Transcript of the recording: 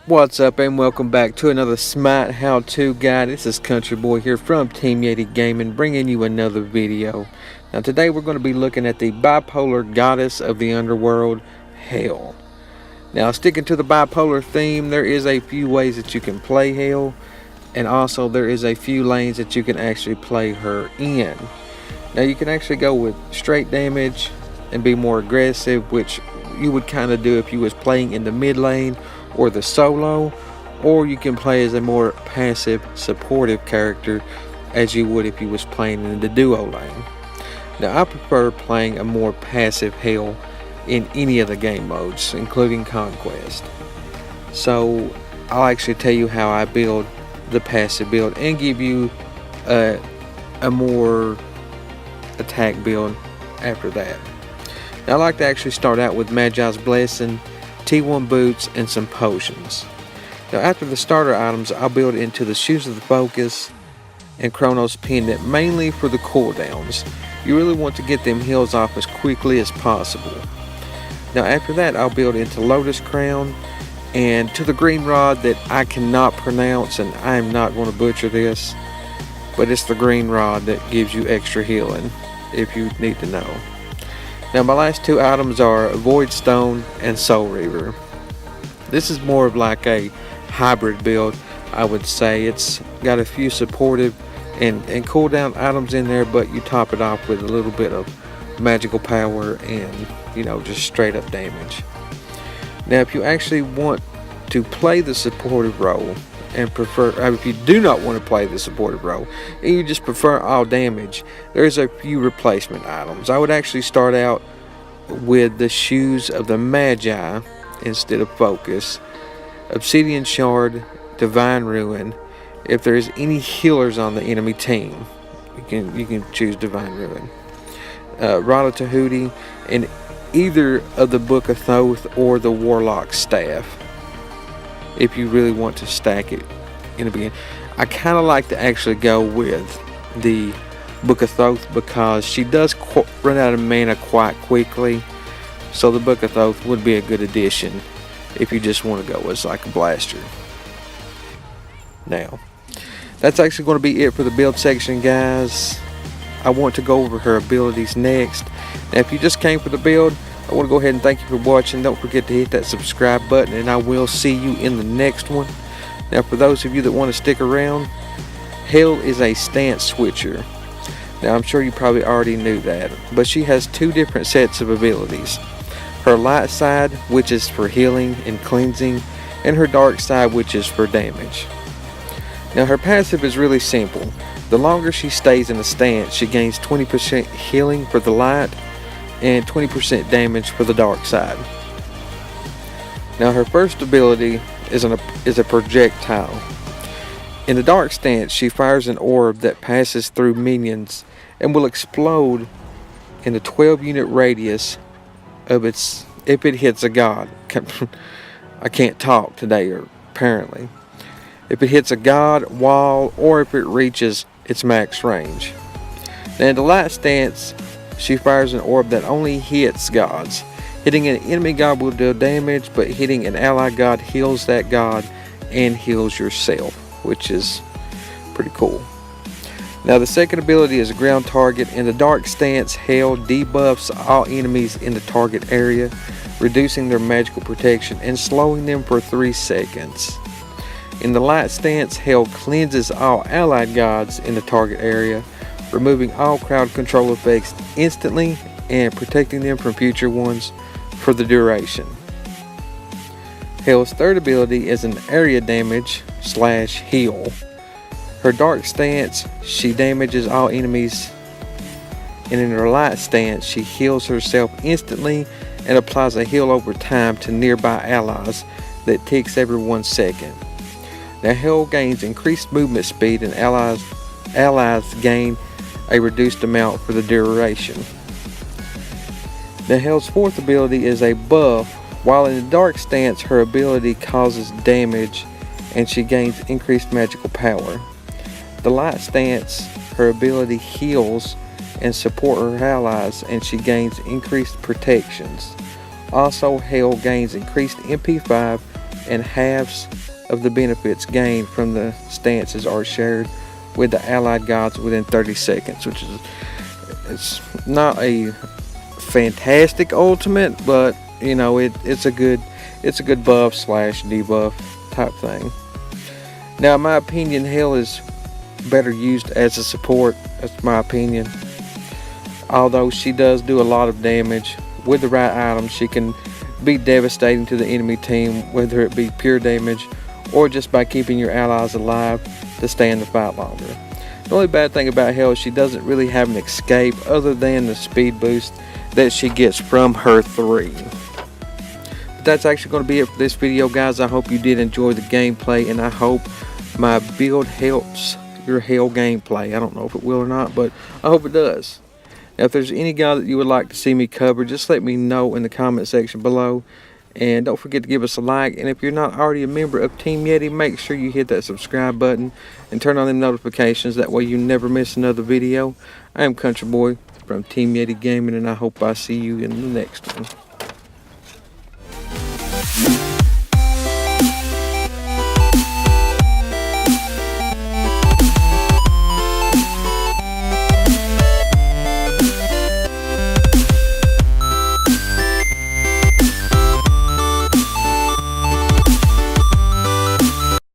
What's up, and welcome back to another Smite how-to guide. This is Countryboy here from Team Yeti Gaming, bringing you another video. Now today we're going to be looking at the bipolar goddess of the underworld, Hel. Now sticking to the bipolar theme, there is a few ways that you can play Hel, and also there is a few lanes that you can actually play her in. Now you can actually go with straight damage and be more aggressive, which you would kind of do if you was playing in the mid lane or the solo, or you can play as a more passive supportive character as you would if you was playing in the duo lane. Now I prefer playing a more passive Hel in any of the game modes, including conquest. So I'll actually tell you how I build the passive build and give you a more attack build after that. Now I like to actually start out with Magi's Blessing, T1 boots, and some potions. Now after the starter items, I'll build into the Shoes of the Focus and Chronos Pendant, mainly for the cooldowns. You really want to get them heals off as quickly as possible. Now after that, I'll build into Lotus Crown and to the green rod that I cannot pronounce, and I am not going to butcher this, but it's the green rod that gives you extra healing if you need to know. Now my last two items are Void Stone and Soul Reaver. This is more of like a hybrid build, I would say. It's got a few supportive and cooldown items in there, but you top it off with a little bit of magical power and, you know, just straight up damage. Now if you actually want to play the supportive role and prefer, if you do not want to play the supportive role and you just prefer all damage, there's a few replacement items. I would actually start out with the Shoes of the Magi instead of Focus, Obsidian Shard, Divine Ruin. If there's any healers on the enemy team, you can choose Divine Ruin, Rada Tahuti, and either of the Book of Thoth or the Warlock Staff, if you really want to stack it in the beginning. I kind of like to actually go with the Book of Thoth because she does run out of mana quite quickly, so the Book of Thoth would be a good addition if you just want to go as like a blaster. Now that's actually going to be it for the build section, guys. I want to go over her abilities next. Now if you just came for the build, I want to go ahead and thank you for watching. Don't forget to hit that subscribe button, and I will see you in the next one. Now for those of you that want to stick around, Hel is a stance switcher. Now I'm sure you probably already knew that, but she has two different sets of abilities. Her light side, which is for healing and cleansing, and her dark side, which is for damage. Now her passive is really simple. The longer she stays in a stance, she gains 20% healing for the light and 20% damage for the dark side. Now her first ability is a projectile. In the dark stance, she fires an orb that passes through minions and will explode in a 12-unit radius of its, if it hits a god. I can't talk today, apparently. If it hits a god, wall, or if it reaches its max range. Now in the light stance, she fires an orb that only hits gods. Hitting an enemy god will deal damage, but hitting an ally god heals that god and heals yourself, which is pretty cool. Now the second ability is a ground target. In the dark stance, Hel debuffs all enemies in the target area, reducing their magical protection and slowing them for 3 seconds. In the light stance, Hel cleanses all allied gods in the target area, removing all crowd control effects instantly and protecting them from future ones for the duration. Hel's third ability is an area damage / heal. Her dark stance, she damages all enemies, and in her light stance, she heals herself instantly and applies a heal over time to nearby allies that ticks every 1 second. Now Hel gains increased movement speed, and allies gain a reduced amount for the duration. Now Hel's fourth ability is a buff. While in the dark stance, her ability causes damage and she gains increased magical power. The light stance, her ability heals and support her allies, and she gains increased protections. Also, Hel gains increased MP5 and halves of the benefits gained from the stances are shared with the allied gods within 30 seconds, which is, it's not a fantastic ultimate, but you know, it's a good buff slash debuff type thing. Now, in my opinion, Hell is better used as a support. That's my opinion. Although she does do a lot of damage with the right items, she can be devastating to the enemy team, whether it be pure damage or just by keeping your allies alive to stay in the fight longer. The only bad thing about Hell is she doesn't really have an escape other than the speed boost that she gets from her 3. But that's actually going to be it for this video, guys. I hope you did enjoy the gameplay, and I hope my build helps your Hell gameplay. I don't know if it will or not, but I hope it does. Now, if there's any guy that you would like to see me cover, just let me know in the comment section below. And don't forget to give us a like. And if you're not already a member of Team Yeti, make sure you hit that subscribe button and turn on them notifications. That way you never miss another video. I am Country Boy from Team Yeti Gaming, and I hope I see you in the next one.